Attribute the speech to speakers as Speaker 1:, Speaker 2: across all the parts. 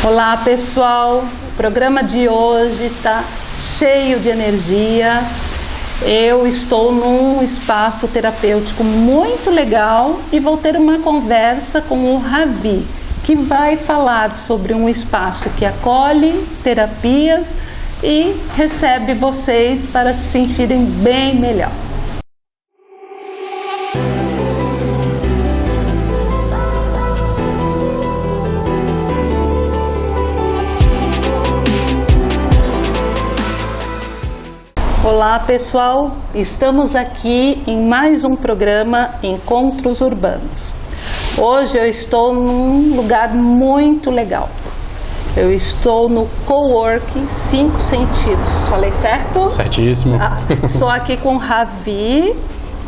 Speaker 1: Olá pessoal, o programa de hoje está cheio de energia. Eu estou num espaço terapêutico muito legal e vou ter uma conversa com o Ravi, que vai falar sobre um espaço que acolhe terapias e recebe vocês para se sentirem bem melhor. Olá pessoal, estamos aqui em mais um programa Encontros Urbanos. Hoje eu estou num lugar muito legal. Eu estou no Coworking 5 Sentidos, falei certo?
Speaker 2: Certíssimo.
Speaker 1: Estou aqui com o Ravi,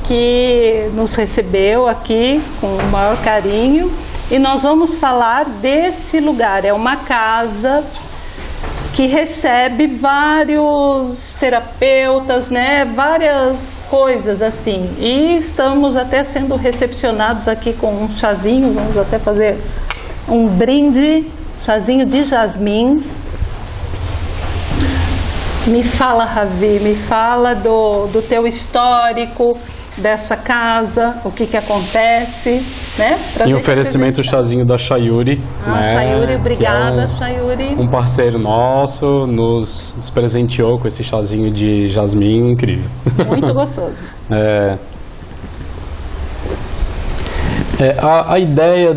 Speaker 1: que nos recebeu aqui com o maior carinho, e nós vamos falar desse lugar. É uma casa que recebe vários terapeutas, né, várias coisas assim, e estamos até sendo recepcionados aqui com um chazinho. Vamos até fazer um brinde, chazinho de jasmim. Me fala, Ravi, me fala do teu histórico, dessa casa, o que acontece, né?
Speaker 2: Em oferecimento o chazinho da Chayuri.
Speaker 1: Né? Chayuri, obrigada, Chayuri.
Speaker 2: Um parceiro nosso nos presenteou com esse chazinho de jasmim incrível.
Speaker 1: Muito gostoso.
Speaker 2: A ideia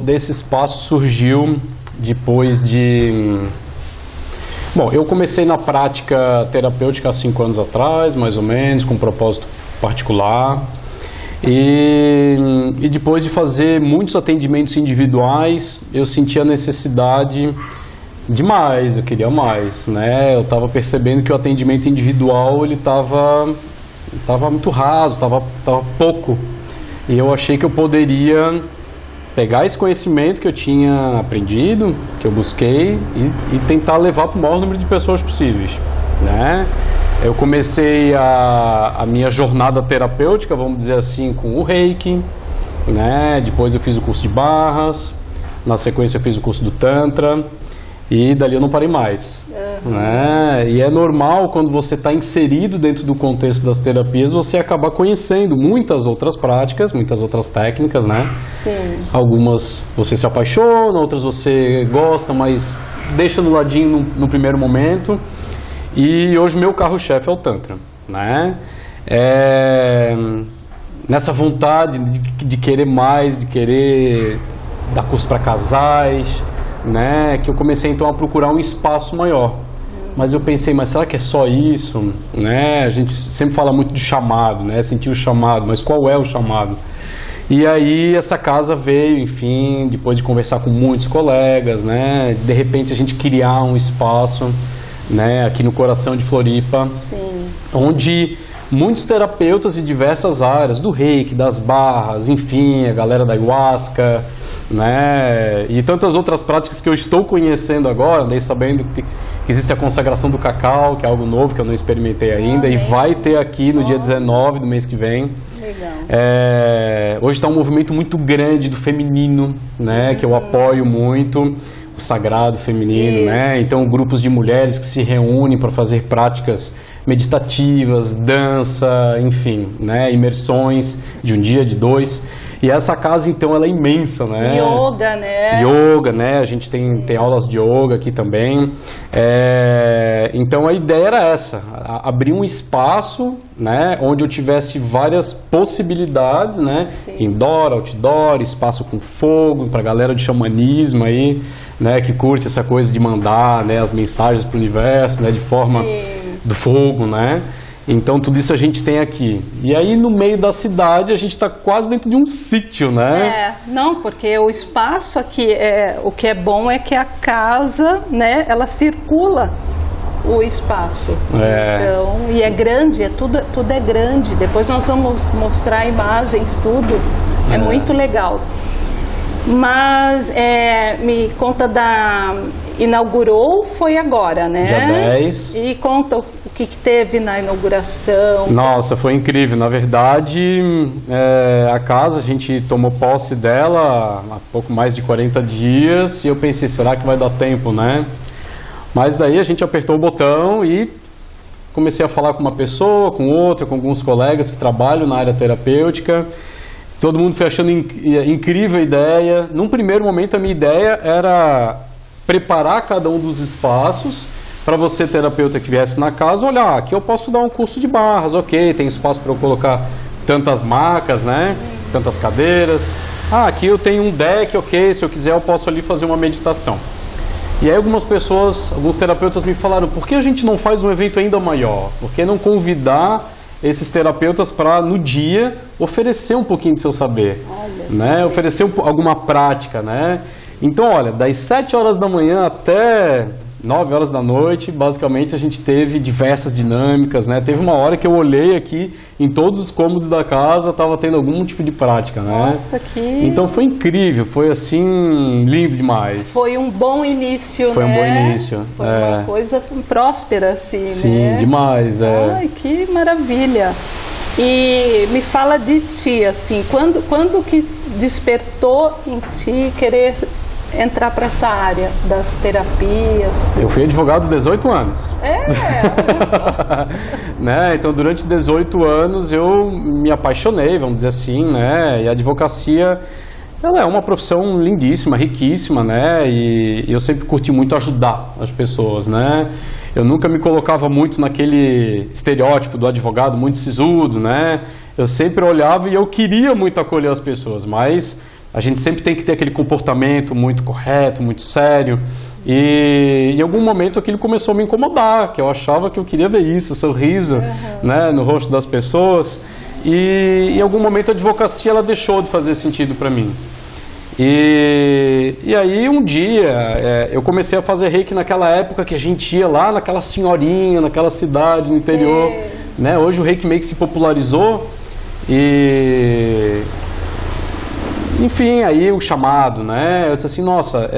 Speaker 2: desse espaço surgiu depois de... Bom, eu comecei na prática terapêutica há 5 anos atrás, mais ou menos, com um propósito particular, e depois de fazer muitos atendimentos individuais, eu senti a necessidade de mais, eu queria mais, né? Eu estava percebendo que o atendimento individual ele estava muito raso, estava pouco, e eu achei que eu poderia pegar esse conhecimento que eu tinha aprendido, que eu busquei, e tentar levar para o maior número de pessoas possíveis, né? Eu comecei a minha jornada terapêutica, vamos dizer assim, com o Reiki, né? Depois eu fiz o curso de barras, na sequência eu fiz o curso do Tantra, e dali eu não parei mais. Né? E é normal, quando você está inserido dentro do contexto das terapias, você acabar conhecendo muitas outras práticas, muitas outras técnicas, né?
Speaker 1: Sim.
Speaker 2: Algumas você se apaixona, outras você gosta, mas deixa do ladinho no primeiro momento. E hoje meu carro-chefe é o Tantra, né? Nessa vontade de querer mais, de querer dar curso para casais, né? Que eu comecei então a procurar um espaço maior. Mas eu pensei, mas será que é só isso? Né? A gente sempre fala muito de chamado, né? Sentir o chamado, mas qual é o chamado? E aí essa casa veio, enfim, depois de conversar com muitos colegas, né? De repente a gente criar um espaço, né, aqui no coração de Floripa. Sim. Onde muitos terapeutas de diversas áreas, do Reiki, das barras, enfim, a galera da Ayahuasca, né, e tantas outras práticas que eu estou conhecendo agora, andei sabendo que existe a consagração do cacau, que é algo novo que eu não experimentei ainda, e vai ter aqui no dia 19 do mês que vem. Legal. Hoje está um movimento muito grande do feminino, né, que eu apoio muito. O sagrado feminino, né? Então grupos de mulheres que se reúnem para fazer práticas meditativas, dança, enfim, né? Imersões de um dia, de 2. E essa casa, então, ela é imensa, né?
Speaker 1: Yoga, né?
Speaker 2: Yoga, né? A gente tem aulas de yoga aqui também. Então, a ideia era essa, abrir um espaço, né? Onde eu tivesse várias possibilidades, né? Sim. Indoor, outdoor, espaço com fogo, para a galera de xamanismo aí, né? Que curte essa coisa de mandar, né? As mensagens para o universo, né? De forma do fogo, né? Então tudo isso a gente tem aqui. E aí no meio da cidade a gente está quase dentro de um sítio, né?
Speaker 1: Não, porque o espaço aqui, o que é bom é que a casa, né, ela circula o espaço. Então, e é grande, tudo é grande. Depois nós vamos mostrar imagens, tudo. É muito legal. Mas me conta inaugurou, foi agora, né?
Speaker 2: Dia 10.
Speaker 1: E conta que teve na inauguração?
Speaker 2: Nossa, foi incrível. Na verdade, a casa, a gente tomou posse dela há pouco mais de 40 dias e eu pensei, será que vai dar tempo, né? Mas daí a gente apertou o botão e comecei a falar com uma pessoa, com outra, com alguns colegas que trabalham na área terapêutica. Todo mundo foi achando incrível a ideia. Num primeiro momento, a minha ideia era preparar cada um dos espaços para você, terapeuta que viesse na casa, olhar, aqui eu posso dar um curso de barras, ok, tem espaço para eu colocar tantas macas, né? Tantas cadeiras. Aqui eu tenho um deck, ok, se eu quiser eu posso ali fazer uma meditação. E aí algumas pessoas, alguns terapeutas me falaram, por que a gente não faz um evento ainda maior? Por que não convidar esses terapeutas para, no dia, oferecer um pouquinho de seu saber, né? Oferecer alguma prática, né? Então, olha, das 7 horas da manhã até 9 horas da noite, basicamente a gente teve diversas dinâmicas, né? Teve uma hora que eu olhei aqui, em todos os cômodos da casa, estava tendo algum tipo de prática, né?
Speaker 1: Nossa, que...
Speaker 2: Então foi incrível, foi assim, lindo demais.
Speaker 1: Foi um bom início,
Speaker 2: Foi
Speaker 1: né?
Speaker 2: um bom início.
Speaker 1: Foi uma coisa próspera, assim,
Speaker 2: Sim,
Speaker 1: né?
Speaker 2: demais,
Speaker 1: Ai, que maravilha. E me fala de ti, assim, quando que despertou em ti querer entrar para essa área das terapias?
Speaker 2: Eu fui advogado aos 18 anos. Né? Então, durante 18 anos eu me apaixonei, vamos dizer assim, né? E a advocacia, ela é uma profissão lindíssima, riquíssima, né? E eu sempre curti muito ajudar as pessoas, né? Eu nunca me colocava muito naquele estereótipo do advogado muito sisudo, né? Eu sempre olhava e eu queria muito acolher as pessoas, mas a gente sempre tem que ter aquele comportamento muito correto, muito sério. E em algum momento aquilo começou a me incomodar, que eu achava que eu queria ver isso, sorriso, né, no rosto das pessoas. E em algum momento a advocacia ela deixou de fazer sentido para mim. E aí um dia eu comecei a fazer reiki naquela época que a gente ia lá naquela senhorinha, naquela cidade no interior. Né? Hoje o reiki meio que se popularizou e... Enfim, aí o chamado, né? Eu disse assim, nossa,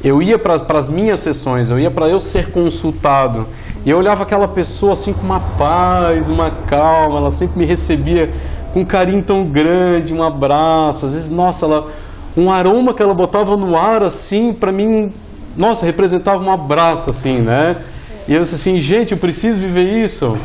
Speaker 2: eu ia para as minhas sessões, eu ia para eu ser consultado. E eu olhava aquela pessoa assim com uma paz, uma calma, ela sempre me recebia com um carinho tão grande, um abraço. Às vezes, nossa, um aroma que ela botava no ar assim, para mim, nossa, representava um abraço assim, né? E eu disse assim, gente, eu preciso viver isso,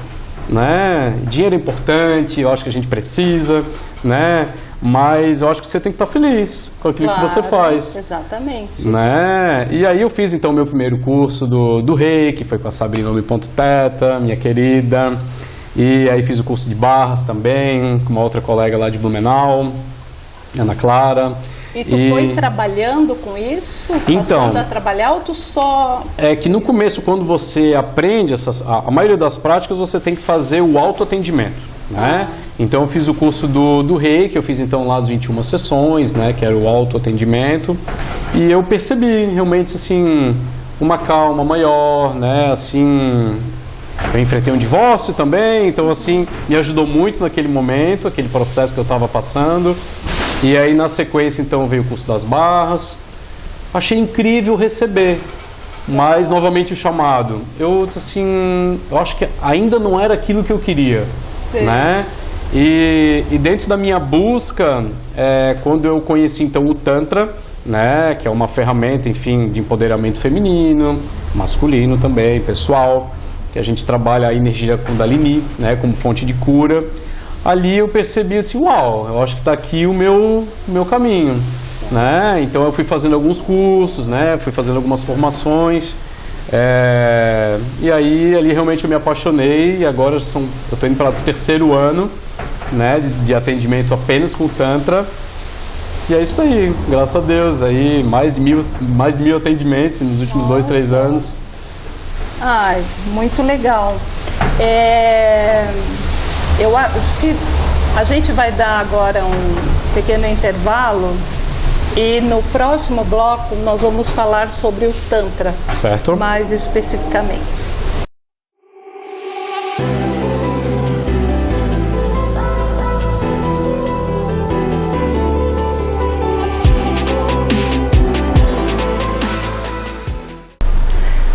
Speaker 2: né? Dinheiro é importante, eu acho que a gente precisa, né? Mas eu acho que você tem que estar feliz com aquilo que você faz.
Speaker 1: Exatamente.
Speaker 2: Né? E aí eu fiz então o meu primeiro curso do reiki, foi com a Sabrina Ponto Teta, minha querida. E aí fiz o curso de barras também, com uma outra colega lá de Blumenau, Ana Clara.
Speaker 1: E tu foi trabalhando com isso?
Speaker 2: Então,
Speaker 1: passando a trabalhar ou tu só...
Speaker 2: É que no começo, quando você aprende, a maioria das práticas, você tem que fazer o autoatendimento. Né? Então eu fiz o curso do reiki, eu fiz então lá as 21 sessões, né, que era o autoatendimento, e eu percebi realmente assim, uma calma maior, né, assim, eu enfrentei um divórcio também, então assim, me ajudou muito naquele momento, aquele processo que eu estava passando, e aí na sequência então veio o curso das barras, achei incrível receber, mas novamente o chamado, eu disse assim, eu acho que ainda não era aquilo que eu queria. Né? E dentro da minha busca, quando eu conheci então o Tantra, né, que é uma ferramenta, enfim, de empoderamento feminino, masculino também, pessoal, que a gente trabalha a energia Kundalini, né, como fonte de cura, ali eu percebi assim, uau, eu acho que está aqui o meu caminho, né? Então eu fui fazendo alguns cursos, né, fui fazendo algumas formações. E aí ali realmente eu me apaixonei e agora eu estou indo para o 3º ano, né, de atendimento apenas com Tantra, e é isso aí, graças a Deus, aí mais de mil atendimentos nos últimos 2, 3 anos.
Speaker 1: Ai, muito legal. Eu acho que a gente vai dar agora um pequeno intervalo. E no próximo bloco nós vamos falar sobre o Tantra,
Speaker 2: certo?
Speaker 1: Mais especificamente.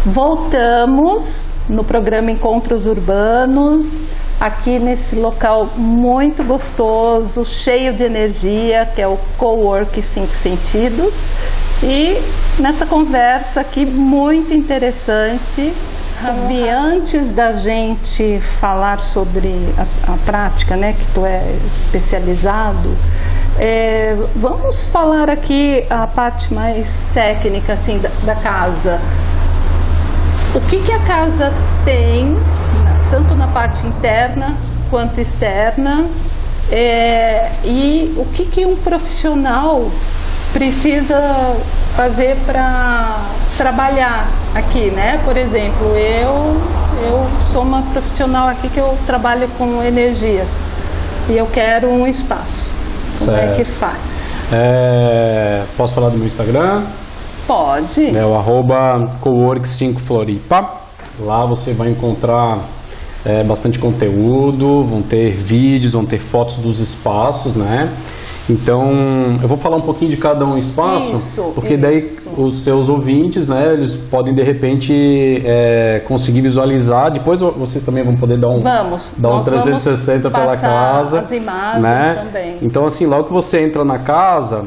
Speaker 1: Voltamos, no programa Encontros Urbanos, aqui nesse local muito gostoso, cheio de energia, que é o Cowork 5 Sentidos. E nessa conversa aqui muito interessante, Ravi, antes da gente falar sobre a prática, né, que tu é especializado, vamos falar aqui a parte mais técnica assim, da casa. O que a casa tem, tanto na parte interna quanto externa, e o que um profissional precisa fazer para trabalhar aqui, né? Por exemplo, eu sou uma profissional aqui que eu trabalho com energias e eu quero um espaço. Como é que faz?
Speaker 2: Posso falar do meu Instagram?
Speaker 1: Pode.
Speaker 2: É o @cowork5floripa. Lá você vai encontrar bastante conteúdo, vão ter vídeos, vão ter fotos dos espaços, né? Então, eu vou falar um pouquinho de cada um espaço, porque daí os seus ouvintes, né, eles podem de repente conseguir visualizar. Depois vocês também vão poder dar um 360 pela casa,
Speaker 1: as imagens,
Speaker 2: né?
Speaker 1: Também.
Speaker 2: Então, assim, logo que você entra na casa,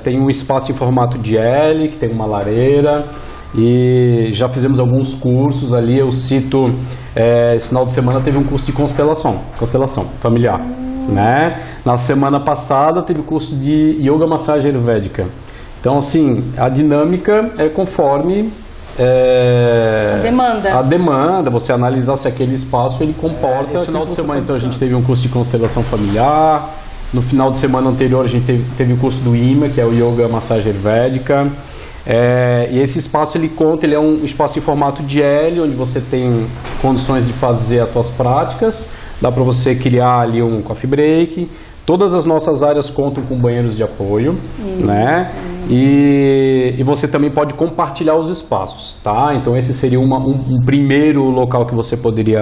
Speaker 2: tem um espaço em formato de L, que tem uma lareira. E já fizemos alguns cursos ali. Eu cito, esse final de semana teve um curso de constelação familiar, né? Na semana passada teve o curso de Yoga Massagem Ayurvédica. Então, assim, a dinâmica é conforme a demanda, você analisar se aquele espaço ele comporta. No final de semana, então, a gente teve um curso de constelação familiar. No final de semana anterior, a gente teve o curso do IMA, que é o Yoga Massagem Ayurvédica. E esse espaço ele é um espaço em formato de L, onde você tem condições de fazer as suas práticas. Dá para você criar ali um coffee break. Todas as nossas áreas contam com banheiros de apoio, né? E você também pode compartilhar os espaços, tá? Então esse seria um primeiro local que você poderia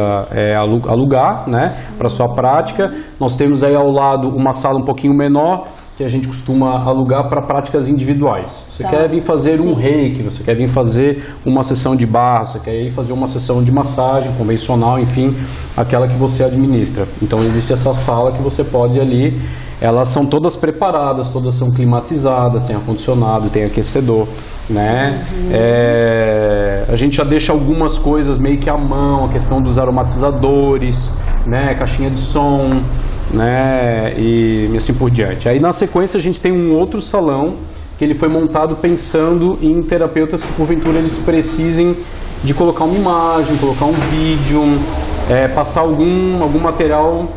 Speaker 2: alugar, né? Para sua prática. Nós temos aí ao lado uma sala um pouquinho menor, que a gente costuma alugar para práticas individuais. Você quer vir fazer um reiki, você quer vir fazer uma sessão de barra, você quer ir fazer uma sessão de massagem convencional, enfim, aquela que você administra. Então existe essa sala que você pode ali, elas são todas preparadas, todas são climatizadas, tem ar-condicionado, tem aquecedor, né? A gente já deixa algumas coisas meio que à mão, a questão dos aromatizadores, né? Caixinha de som, né? E assim por diante. Aí na sequência a gente tem um outro salão que ele foi montado pensando em terapeutas que porventura eles precisem de colocar uma imagem, colocar um vídeo, passar algum material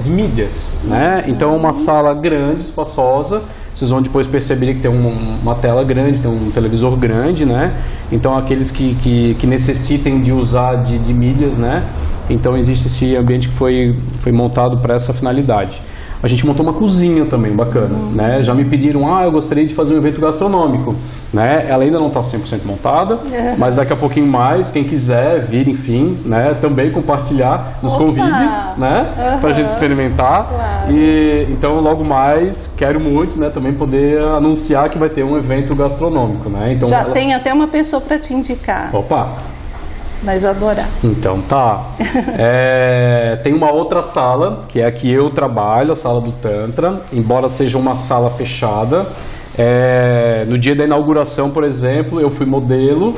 Speaker 2: de mídias, né? Então é uma sala grande, espaçosa. Vocês vão depois perceber que tem uma tela grande, tem um televisor grande, né? Então aqueles que necessitem de usar de mídias, né? Então existe esse ambiente que foi montado para essa finalidade. A gente montou uma cozinha também, bacana, né? Já me pediram, eu gostaria de fazer um evento gastronômico, né? Ela ainda não está 100% montada, mas daqui a pouquinho mais, quem quiser vir, enfim, né? Também compartilhar, nos convide, né? Para a gente experimentar.
Speaker 1: Claro.
Speaker 2: E então logo mais, quero muito, né? Também poder anunciar que vai ter um evento gastronômico, né? Então,
Speaker 1: tem até uma pessoa para te indicar.
Speaker 2: Opa!
Speaker 1: Mas adorar.
Speaker 2: Então tá. Tem uma outra sala, que é a que eu trabalho, a sala do Tantra, embora seja uma sala fechada. No dia da inauguração, por exemplo, eu fui modelo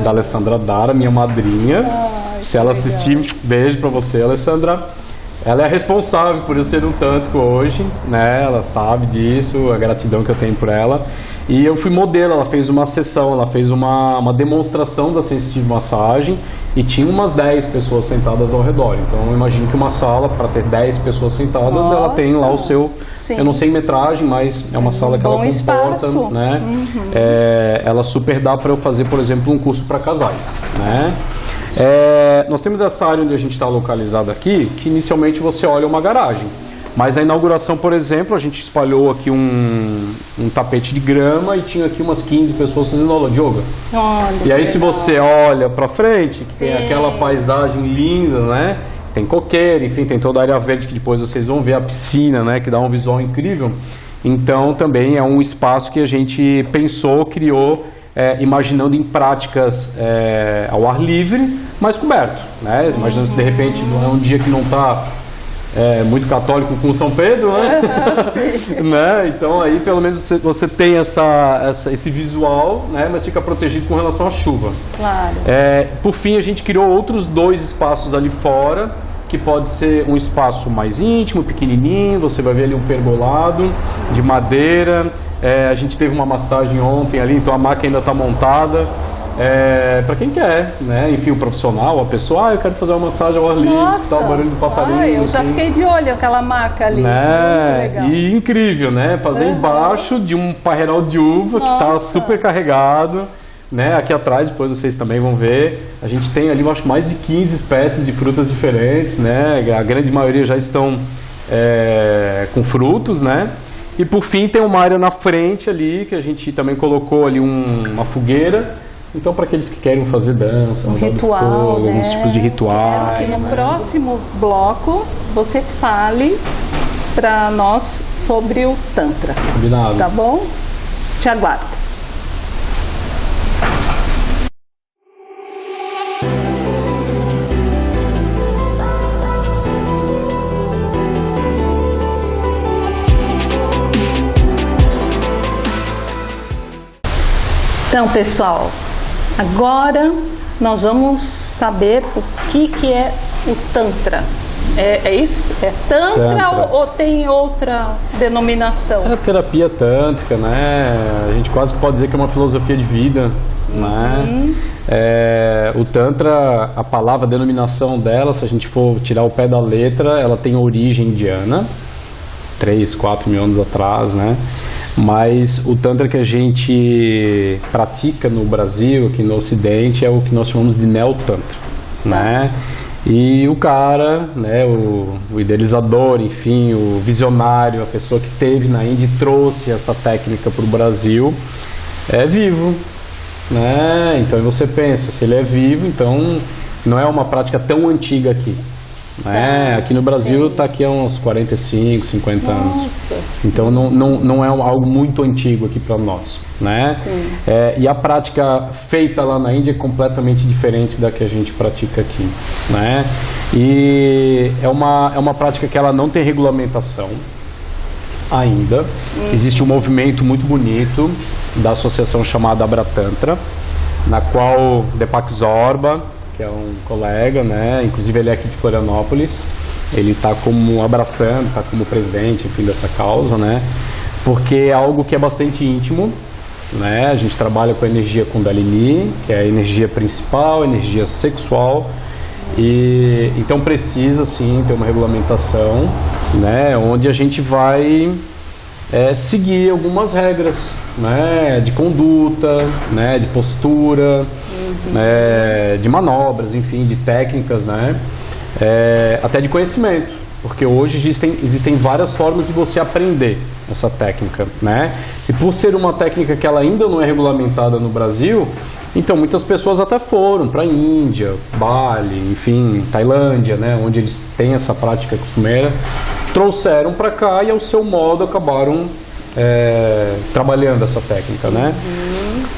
Speaker 2: da Alessandra Dara, minha madrinha. Se ela assistir, beijo pra você, Alessandra. Ela é responsável por eu ser um tântrico hoje, né? Ela sabe disso, a gratidão que eu tenho por ela. E eu fui modelo, ela fez uma sessão, ela fez uma demonstração da Sensitive Massagem e tinha umas 10 pessoas sentadas ao redor. Então eu imagino que uma sala, para ter 10 pessoas sentadas, ela tem lá o seu... Sim. Eu não sei em metragem, mas é uma sala que ela comporta,
Speaker 1: espaço,
Speaker 2: né? Ela super dá para eu fazer, por exemplo, um curso para casais, né? Nós temos essa área onde a gente está localizado aqui, que inicialmente você olha uma garagem. Mas na inauguração, por exemplo, a gente espalhou aqui um tapete de grama e tinha aqui umas 15 pessoas fazendo aula de yoga. E aí se você olha para frente, que tem aquela paisagem linda, né? Tem coqueiro, enfim, tem toda a área verde que depois vocês vão ver a piscina, né? Que dá um visual incrível. Então também é um espaço que a gente pensou, criou imaginando em práticas ao ar livre, mas coberto, né? Imaginando se de repente não é um dia que não está muito católico com São Pedro, né? Né? Então aí pelo menos você tem esse visual, né? Mas fica protegido com relação à chuva.
Speaker 1: Claro.
Speaker 2: Por fim, a gente criou outros 2 espaços ali fora, que pode ser um espaço mais íntimo, pequenininho, você vai ver ali um pergolado de madeira. A gente teve uma massagem ontem ali, então a maca ainda está montada. Para quem quer, né? Enfim, o profissional, a pessoa, eu quero fazer uma massagem ao ar livre, tá, o barulho do passarinho.
Speaker 1: Eu já fiquei de olho aquela maca ali.
Speaker 2: Né?
Speaker 1: Muito legal.
Speaker 2: E incrível, né? Fazer embaixo de um parreiral de uva que está super carregado. Né? Aqui atrás, depois vocês também vão ver, a gente tem ali, eu acho, mais de 15 espécies de frutas diferentes, né? A grande maioria já estão com frutos, né? E por fim tem uma área na frente ali, que a gente também colocou ali uma fogueira. Então, para aqueles que querem fazer dança,
Speaker 1: ritual,
Speaker 2: fogo,
Speaker 1: né?
Speaker 2: alguns tipos de rituais.
Speaker 1: Quero que no próximo bloco você fale para nós sobre o Tantra.
Speaker 2: Combinado.
Speaker 1: Tá bom? Te aguardo. Então, pessoal, agora nós vamos saber o que é o Tantra. É isso? É Tantra. Ou tem outra denominação?
Speaker 2: É a terapia tântrica, né? A gente quase pode dizer que é uma filosofia de vida, né? O Tantra, a palavra, a denominação dela, se a gente for tirar o pé da letra, ela tem origem indiana, 3, 4 mil anos atrás, né? Mas o Tantra que a gente pratica no Brasil, aqui no Ocidente, é o que nós chamamos de Neo-Tantra, né? E o cara, né, o idealizador, enfim, o visionário, a pessoa que teve na Índia e trouxe essa técnica para o Brasil, é vivo, né? Então você pensa, se ele é vivo, então não é uma prática tão antiga aqui. Aqui no Brasil está aqui há uns 45, 50 anos. Então não é algo muito antigo aqui para nós, né? E a prática feita lá na Índia é completamente diferente da que a gente pratica aqui, né? E é uma prática que ela não tem regulamentação ainda. Existe um movimento muito bonito da associação chamada Abratantra, na qual Deepak Zorba, que é um colega, né? Inclusive ele é aqui de Florianópolis, ele está como abraçando, está como presidente, enfim, dessa causa, né? Porque é algo que é bastante íntimo, né? A gente trabalha com a energia Kundalini, que é a energia principal, a energia sexual, e então precisa sim ter uma regulamentação, né? Onde a gente vai seguir algumas regras, né? De conduta, né? De postura, de manobras, enfim, de técnicas, né? Até de conhecimento, porque hoje existem várias formas de você aprender essa técnica, né? E por ser uma técnica que ela ainda não é regulamentada no Brasil, então muitas pessoas até foram para a Índia, Bali, enfim, Tailândia, né? Onde eles têm essa prática costumeira, trouxeram para cá e ao seu modo acabaram trabalhando essa técnica, né?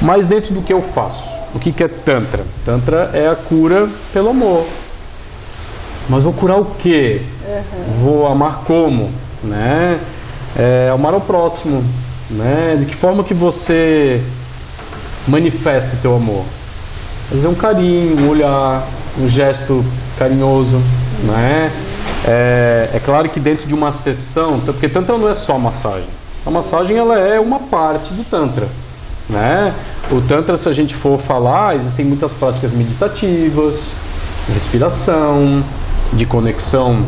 Speaker 2: Mas dentro do que eu faço, o que é Tantra? Tantra é a cura pelo amor. Mas vou curar o quê? Vou amar como? Né? Amar ao próximo. Né? De que forma que você manifesta o teu amor? Às vezes é um carinho, um olhar, um gesto carinhoso. Né? É claro que dentro de uma sessão, porque Tantra não é só massagem. A massagem ela é uma parte do Tantra. Né? O Tantra, se a gente for falar, existem muitas práticas meditativas, de respiração, de conexão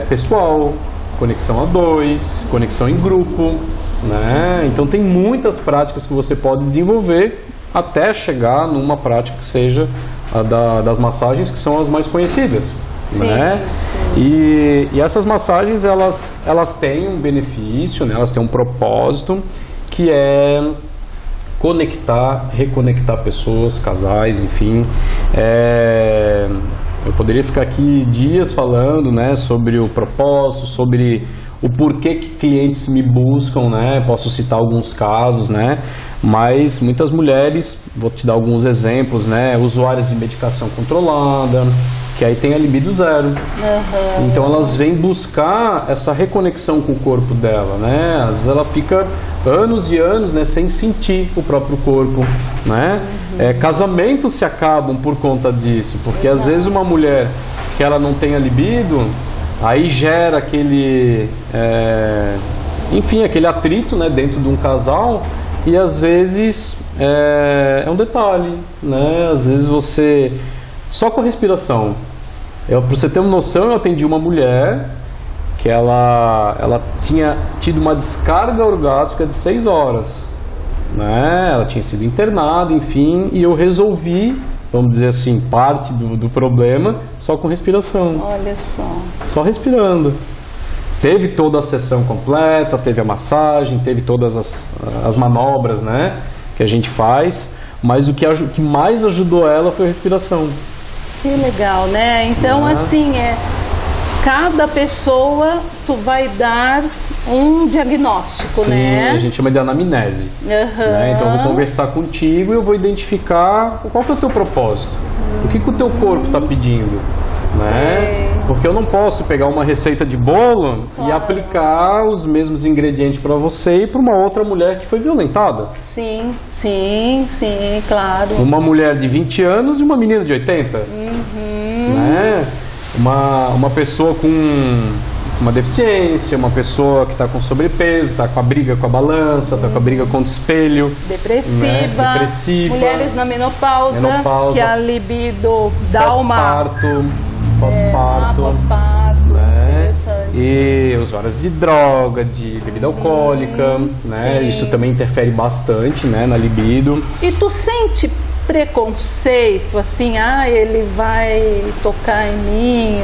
Speaker 2: pessoal, conexão a dois, conexão em grupo, né? Então tem muitas práticas que você pode desenvolver até chegar numa prática que seja a das massagens, que são as mais conhecidas.
Speaker 1: Sim,
Speaker 2: né?
Speaker 1: Sim.
Speaker 2: E essas massagens elas têm um benefício, né? Elas têm um propósito, que é conectar, reconectar pessoas, casais, enfim. Eu poderia ficar aqui dias falando, né, sobre o propósito, sobre o porquê que clientes me buscam, né? Posso citar alguns casos, né? Mas muitas mulheres, vou te dar alguns exemplos, né? Usuárias de medicação controlada, que aí tem a libido zero.
Speaker 1: Uhum.
Speaker 2: Então elas vêm buscar essa reconexão com o corpo dela, né? Às vezes ela fica anos e anos, né, sem sentir o próprio corpo, né? Casamentos se acabam por conta disso, porque às vezes uma mulher que ela não tem a libido, aí gera aquele, enfim, aquele atrito, né, dentro de um casal. E às vezes é um detalhe, né? Às vezes você... Só com a respiração. Pra você ter uma noção, eu atendi uma mulher que ela tinha tido uma descarga orgástica de 6 horas. Né? Ela tinha sido internada, enfim, e eu resolvi, vamos dizer assim, parte do problema só com respiração.
Speaker 1: Olha só.
Speaker 2: Só respirando. Teve toda a sessão completa, teve a massagem, teve todas as manobras, né, que a gente faz, mas o que mais ajudou ela foi a respiração.
Speaker 1: Que legal, né? Então, assim, cada pessoa tu vai dar um diagnóstico,
Speaker 2: sim,
Speaker 1: né?
Speaker 2: A gente chama de anamnese. Né? Então eu vou conversar contigo e eu vou identificar qual que é o teu propósito, o que o teu corpo está pedindo, né? Porque eu não posso pegar uma receita de bolo e aplicar os mesmos ingredientes para você e para uma outra mulher que foi violentada.
Speaker 1: Sim, claro.
Speaker 2: Uma mulher de 20 anos e uma menina de 80. Né? Uma pessoa com uma deficiência, uma pessoa que está com sobrepeso, está com a briga com a balança, está com a briga com o espelho.
Speaker 1: Depressiva,
Speaker 2: né? Depressiva.
Speaker 1: Mulheres na menopausa, que a libido dá uma...
Speaker 2: Pós-parto. Né? E usuários de droga, de bebida alcoólica, né?
Speaker 1: Sim.
Speaker 2: Isso também interfere bastante, né, na libido.
Speaker 1: E tu sente preconceito, assim, ele vai tocar em mim,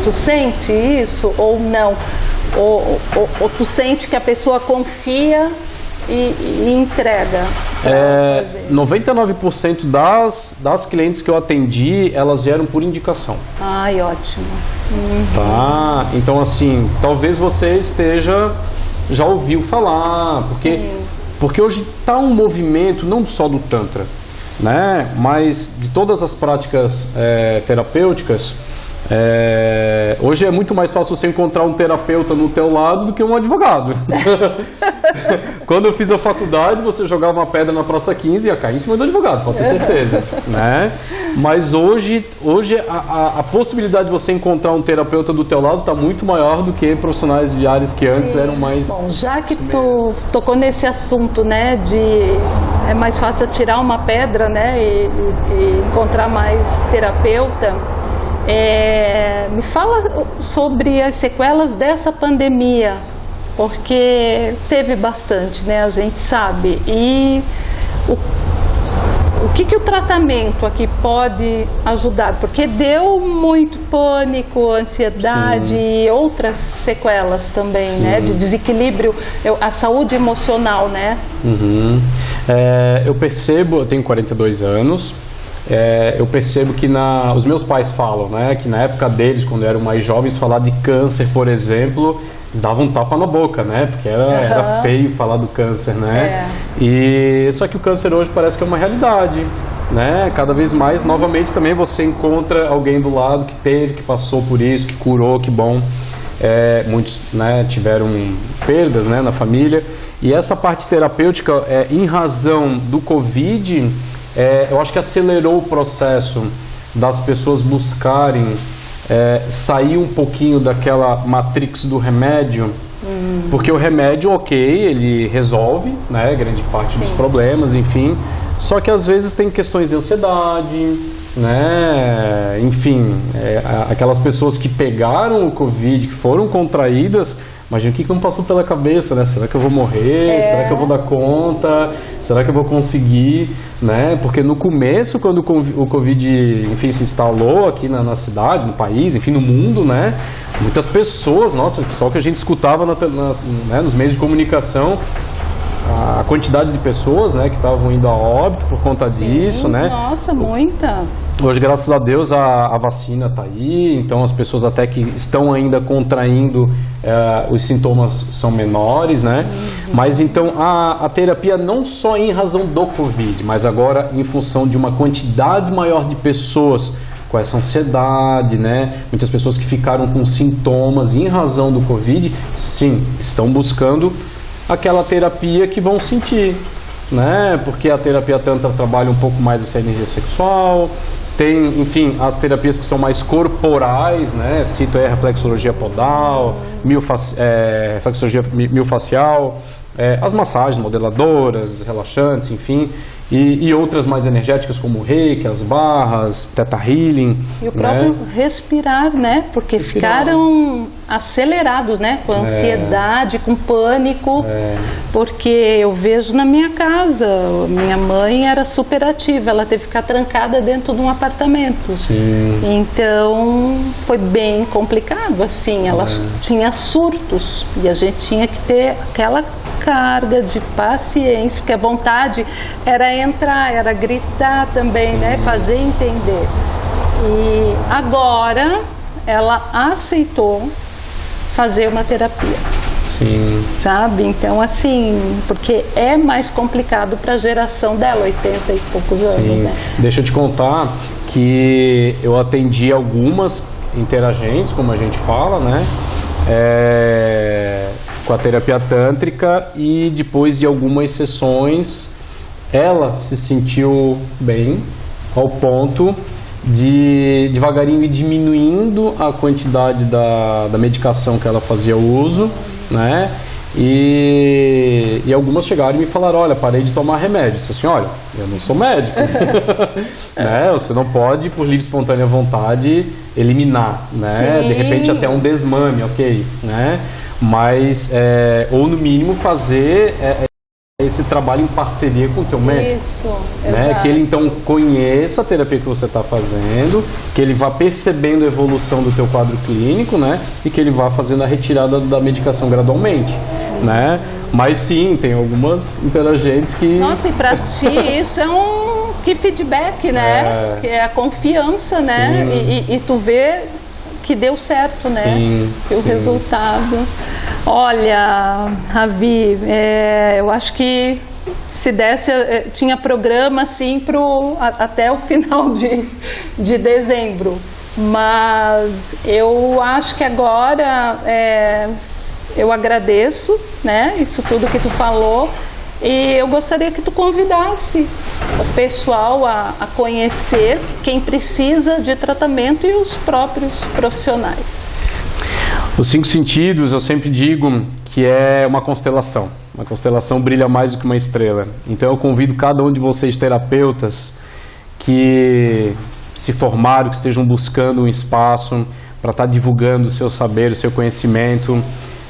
Speaker 1: tu sente isso ou não? Ou tu sente que a pessoa confia e entrega?
Speaker 2: 99% das clientes que eu atendi, elas vieram por indicação.
Speaker 1: Ai, ótimo.
Speaker 2: Tá? Então, assim, talvez você já ouviu falar, porque hoje está um movimento não só do Tantra, né? Mas de todas as práticas terapêuticas. Hoje é muito mais fácil você encontrar um terapeuta no teu lado do que um advogado. Quando eu fiz a faculdade, você jogava uma pedra na Praça 15 e ia cair em cima do advogado, pode ter certeza, né? Mas hoje a possibilidade de você encontrar um terapeuta do teu lado está muito maior do que profissionais de áreas que antes eram mais...
Speaker 1: Bom, já que tu tocou nesse assunto, né, é mais fácil tirar uma pedra, né, e encontrar mais terapeuta, me fala sobre as sequelas dessa pandemia, porque teve bastante, né, a gente sabe, e o que o tratamento aqui pode ajudar? Porque deu muito pânico, ansiedade e outras sequelas também, né, de desequilíbrio, a saúde emocional, né?
Speaker 2: Eu percebo, eu tenho 42 anos, eu percebo que os meus pais falam, né, que na época deles, quando eram mais jovens, falar de câncer, por exemplo, eles davam um tapa na boca, né, porque era feio falar do câncer, né, só que o câncer hoje parece que é uma realidade, né, cada vez mais, novamente também você encontra alguém do lado que teve, que passou por isso, que curou, que bom, muitos, né, tiveram perdas, né, na família, e essa parte terapêutica, em razão do Covid, eu acho que acelerou o processo das pessoas buscarem sair um pouquinho daquela matrix do remédio, porque o remédio, ele resolve, né, grande parte dos problemas, enfim, só que às vezes tem questões de ansiedade, né, enfim, aquelas pessoas que pegaram o Covid, que foram contraídas, imagina o que não passou pela cabeça, né? Será que eu vou morrer? Será que eu vou dar conta? Será que eu vou conseguir? Né? Porque no começo, quando o Covid, enfim, se instalou aqui na cidade, no país, enfim, no mundo, né? Muitas pessoas, nossa, só que a gente escutava nos meios de comunicação, a quantidade de pessoas, né, que estavam indo a óbito por conta disso, né?
Speaker 1: Nossa, muita.
Speaker 2: Hoje, graças a Deus, a vacina está aí, então as pessoas até que estão ainda contraindo, os sintomas são menores, né? Mas então a terapia não só em razão do Covid, mas agora em função de uma quantidade maior de pessoas com essa ansiedade, né? Muitas pessoas que ficaram com sintomas em razão do Covid, sim, estão buscando aquela terapia que vão sentir, né? Porque a terapia Tantra trabalha um pouco mais essa energia sexual, tem, enfim, as terapias que são mais corporais, né? Cito aí a reflexologia podal, reflexologia miofascial, as massagens modeladoras, relaxantes, enfim, e outras mais energéticas como o reiki, as barras, teta healing.
Speaker 1: E o próprio respirar, né? Porque ficaram acelerados, né? Com ansiedade, com pânico, porque eu vejo na minha casa, minha mãe era super ativa, ela teve que ficar trancada dentro de um apartamento.
Speaker 2: Sim.
Speaker 1: Então foi bem complicado, assim, ela tinha surtos e a gente tinha que ter aquela carga de paciência, porque a vontade era entrar, era gritar também, né? Fazer entender. E agora ela aceitou fazer uma terapia.
Speaker 2: Sim.
Speaker 1: Sabe? Então, assim, porque é mais complicado para a geração dela, 80 e poucos anos, né?
Speaker 2: Deixa eu te contar que eu atendi algumas interagentes, como a gente fala, né? Com a terapia tântrica, e depois de algumas sessões ela se sentiu bem ao ponto de devagarinho ir diminuindo a quantidade da medicação que ela fazia uso, né? E algumas chegaram e me falaram: olha, parei de tomar remédio. Eu disse assim: olha, eu não sou médico. Né? Você não pode, por livre e espontânea vontade, eliminar, né? De repente até um desmame, ok, né? Mas, ou no mínimo fazer esse trabalho em parceria com o teu médico.
Speaker 1: Isso,
Speaker 2: né? Que ele então conheça a terapia que você está fazendo, que ele vá percebendo a evolução do teu quadro clínico, né? E que ele vá fazendo a retirada da medicação gradualmente, né? Mas sim, tem algumas interagentes que...
Speaker 1: Nossa, e para ti isso é um feedback, né? Que é a confiança, né? E tu vê que deu certo, né? O resultado. Olha, Ravi, eu acho que se desse, tinha programa assim até o final de dezembro, mas eu acho que agora eu agradeço, né? Isso tudo que tu falou, e eu gostaria que tu convidasse o pessoal a conhecer quem precisa de tratamento e os próprios profissionais.
Speaker 2: Os 5 sentidos, eu sempre digo que é uma constelação. Uma constelação brilha mais do que uma estrela. Então eu convido cada um de vocês, terapeutas, que se formaram, que estejam buscando um espaço para estar divulgando o seu saber, o seu conhecimento,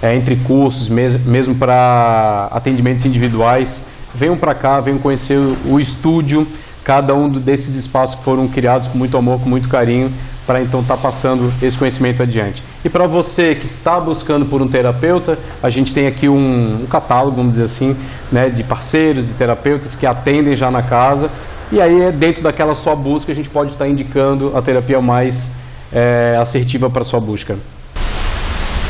Speaker 2: entre cursos, mesmo para atendimentos individuais. Venham para cá, venham conhecer o estúdio, cada um desses espaços que foram criados com muito amor, com muito carinho, para então estar passando esse conhecimento adiante. E para você que está buscando por um terapeuta, a gente tem aqui um catálogo, vamos dizer assim, né, de parceiros, de terapeutas que atendem já na casa, e aí dentro daquela sua busca a gente pode estar indicando a terapia mais assertiva para a sua busca.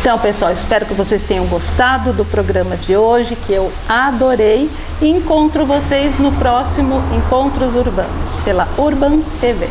Speaker 1: Então, pessoal, espero que vocês tenham gostado do programa de hoje, que eu adorei, e encontro vocês no próximo Encontros Urbanos, pela Urban TV.